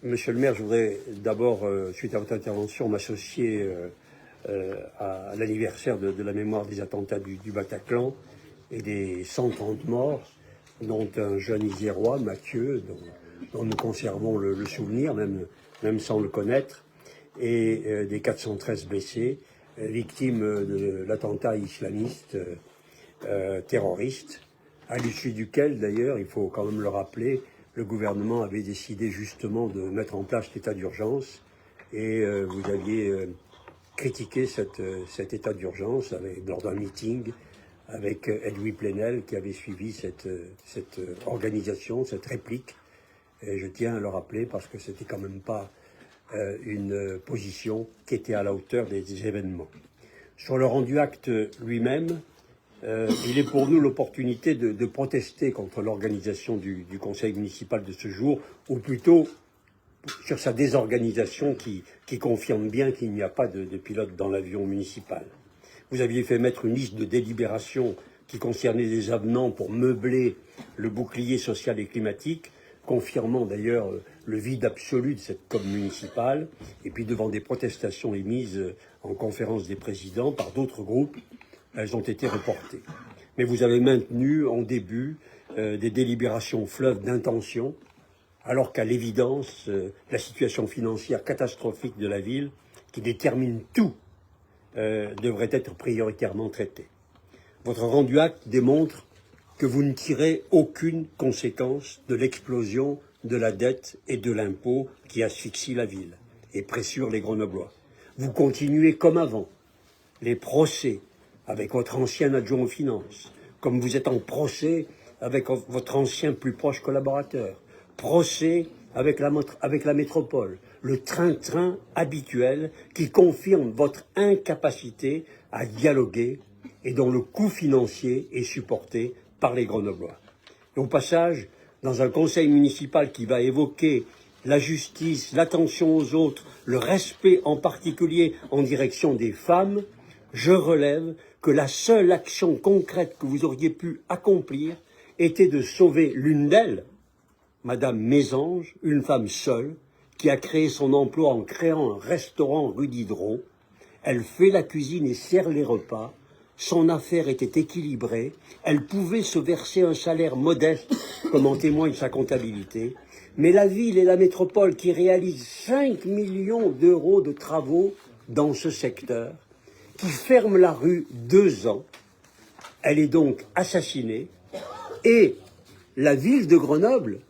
Monsieur le maire, je voudrais d'abord, suite à votre intervention, m'associer à l'anniversaire de la mémoire des attentats du Bataclan et des 130 morts, dont un jeune Isérois, Mathieu, dont nous conservons le souvenir, même sans le connaître, et des 413 blessés, victimes de l'attentat islamiste terroriste, à l'issue duquel, d'ailleurs, il faut quand même le rappeler, le gouvernement avait décidé justement de mettre en place l'état d'urgence et vous aviez critiqué cet état d'urgence lors d'un meeting avec Edoui Plenel qui avait suivi cette organisation, cette réplique. Et je tiens à le rappeler parce que c'était quand même pas une position qui était à la hauteur des événements. Sur le rendu acte lui-même, il est pour nous l'opportunité de protester contre l'organisation du conseil municipal de ce jour, ou plutôt sur sa désorganisation qui confirme bien qu'il n'y a pas de pilote dans l'avion municipal. Vous aviez fait mettre une liste de délibérations qui concernait des avenants pour meubler le bouclier social et climatique, confirmant d'ailleurs le vide absolu de cette com municipale, et puis devant des protestations émises en conférence des présidents par d'autres groupes, elles ont été reportées. Mais vous avez maintenu en début des délibérations fleuves d'intention, alors qu'à l'évidence, la situation financière catastrophique de la ville, qui détermine tout, devrait être prioritairement traitée. Votre rendu acte démontre que vous ne tirez aucune conséquence de l'explosion de la dette et de l'impôt qui asphyxie la ville et pressure les Grenoblois. Vous continuez comme avant, les procès avec votre ancien adjoint aux finances, comme vous êtes en procès avec votre ancien plus proche collaborateur, procès avec la métropole, le train-train habituel qui confirme votre incapacité à dialoguer et dont le coût financier est supporté par les Grenoblois. Et au passage, dans un conseil municipal qui va évoquer la justice, l'attention aux autres, le respect en particulier en direction des femmes, je relève que la seule action concrète que vous auriez pu accomplir était de sauver l'une d'elles, Madame Mésange, une femme seule, qui a créé son emploi en créant un restaurant rue Diderot. Elle fait la cuisine et sert les repas. Son affaire était équilibrée. Elle pouvait se verser un salaire modeste, comme en témoigne sa comptabilité. Mais la ville et la métropole qui réalisent 5 millions d'euros de travaux dans ce secteur, qui ferme la rue 2 ans, elle est donc assassinée, et la ville de Grenoble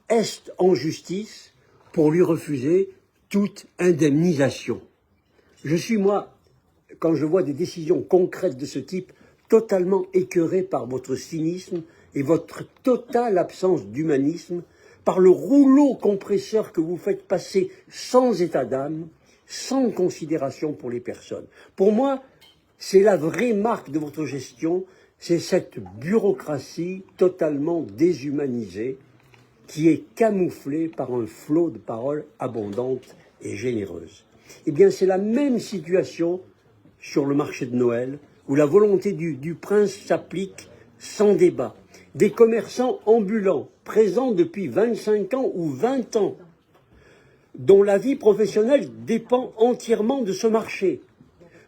est en justice pour lui refuser toute indemnisation. Je suis, moi, quand je vois des décisions concrètes de ce type, totalement écœuré par votre cynisme et votre totale absence d'humanisme, par le rouleau compresseur que vous faites passer sans état d'âme, sans considération pour les personnes. Pour moi, c'est la vraie marque de votre gestion, c'est cette bureaucratie totalement déshumanisée qui est camouflée par un flot de paroles abondantes et généreuses. Eh bien, c'est la même situation sur le marché de Noël, où la volonté du prince s'applique sans débat. Des commerçants ambulants, présents depuis 25 ans ou 20 ans, dont la vie professionnelle dépend entièrement de ce marché,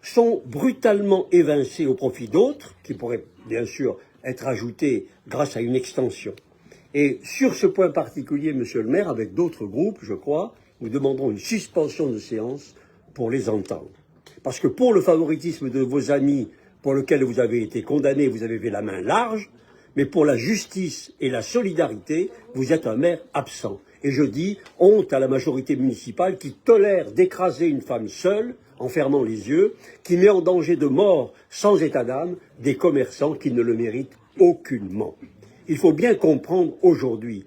sont brutalement évincés au profit d'autres, qui pourraient bien sûr être ajoutés grâce à une extension. Et sur ce point particulier, monsieur le maire, avec d'autres groupes, je crois, nous demanderons une suspension de séance pour les entendre. Parce que pour le favoritisme de vos amis, pour lequel vous avez été condamné, vous avez fait la main large, mais pour la justice et la solidarité, vous êtes un maire absent. Et je dis honte à la majorité municipale qui tolère d'écraser une femme seule, en fermant les yeux, qui met en danger de mort sans état d'âme des commerçants qui ne le méritent aucunement. Il faut bien comprendre aujourd'hui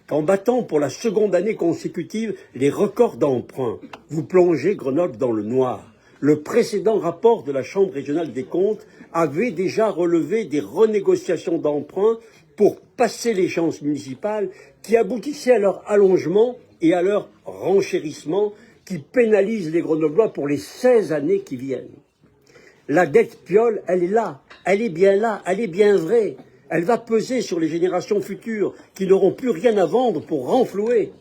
qu'en battant pour la seconde année consécutive les records d'emprunt, vous plongez Grenoble dans le noir. Le précédent rapport de la Chambre régionale des comptes avait déjà relevé des renégociations d'emprunt pour passer l'échéance municipale qui aboutissaient à leur allongement et à leur renchérissement qui pénalisent les Grenoblois pour les 16 années qui viennent. La dette Piolle, elle est là, elle est bien vraie. Elle va peser sur les générations futures qui n'auront plus rien à vendre pour renflouer.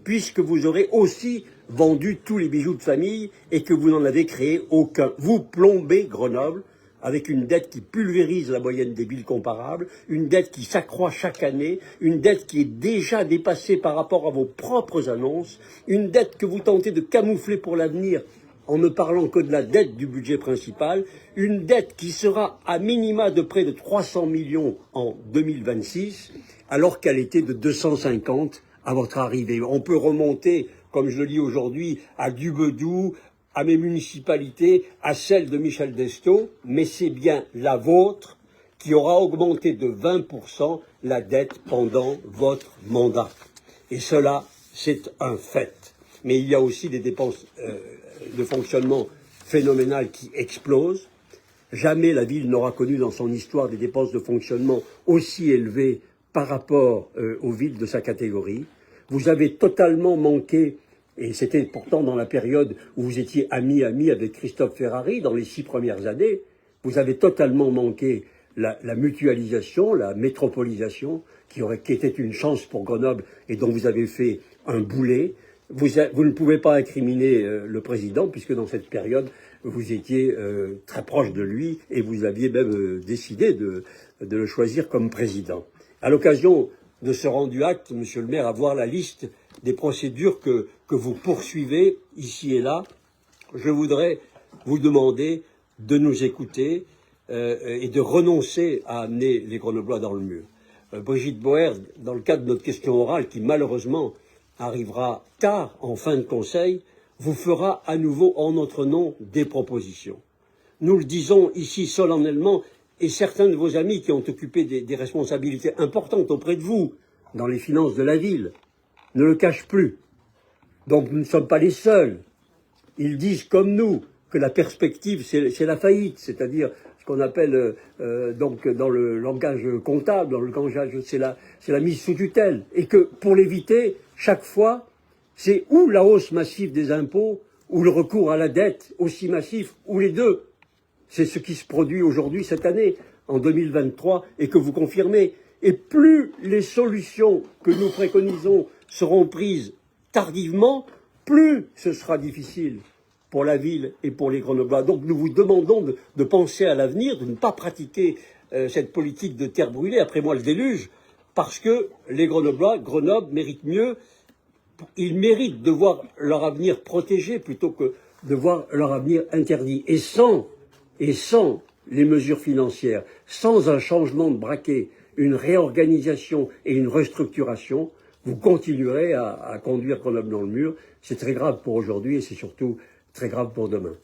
puisque vous aurez aussi vendu tous les bijoux de famille et que vous n'en avez créé aucun. Vous plombez Grenoble avec une dette qui pulvérise la moyenne des villes comparables, une dette qui s'accroît chaque année, une dette qui est déjà dépassée par rapport à vos propres annonces, une dette que vous tentez de camoufler pour l'avenir en ne parlant que de la dette du budget principal, une dette qui sera à minima de près de 300 millions en 2026, alors qu'elle était de 250 à votre arrivée. On peut remonter, comme je le lis aujourd'hui, à Dubedou, à mes municipalités, à celle de Michel Destaut, mais c'est bien la vôtre qui aura augmenté de 20% la dette pendant votre mandat. Et cela, c'est un fait. Mais il y a aussi des dépenses de fonctionnement phénoménales qui explosent. Jamais la ville n'aura connu dans son histoire des dépenses de fonctionnement aussi élevées par rapport aux villes de sa catégorie. Vous avez totalement manqué, et c'était pourtant dans la période où vous étiez ami avec Christophe Ferrari, dans les 6 premières années, vous avez totalement manqué la mutualisation, la métropolisation, qui était une chance pour Grenoble et dont vous avez fait un boulet. Vous ne pouvez pas incriminer le président, puisque dans cette période, vous étiez très proche de lui et vous aviez même décidé de le choisir comme président. À l'occasion de ce rendu acte, monsieur le maire, à voir la liste des procédures que vous poursuivez ici et là, je voudrais vous demander de nous écouter et de renoncer à amener les Grenoblois dans le mur. Brigitte Boer, dans le cadre de notre question orale, qui malheureusement arrivera tard en fin de conseil, vous fera à nouveau en notre nom des propositions. Nous le disons ici solennellement, et certains de vos amis qui ont occupé des responsabilités importantes auprès de vous, dans les finances de la ville, ne le cachent plus. Donc nous ne sommes pas les seuls. Ils disent comme nous que la perspective, c'est la faillite, c'est-à-dire ce qu'on appelle donc dans le langage comptable, dans le langage, c'est la mise sous tutelle. Et que pour l'éviter, chaque fois, c'est ou la hausse massive des impôts, ou le recours à la dette aussi massif, ou les deux. C'est ce qui se produit aujourd'hui, cette année, en 2023, et que vous confirmez. Et plus les solutions que nous préconisons seront prises tardivement, plus ce sera difficile pour la ville et pour les Grenoblois. Donc nous vous demandons de penser à l'avenir, de ne pas pratiquer cette politique de terre brûlée, après moi le déluge, parce que les Grenoblois, Grenoble méritent mieux. Ils méritent de voir leur avenir protégé plutôt que de voir leur avenir interdit. Et sans les mesures financières, sans un changement de braquet, une réorganisation et une restructuration, vous continuerez à conduire Grenoble dans le mur. C'est très grave pour aujourd'hui et c'est surtout très grave pour demain.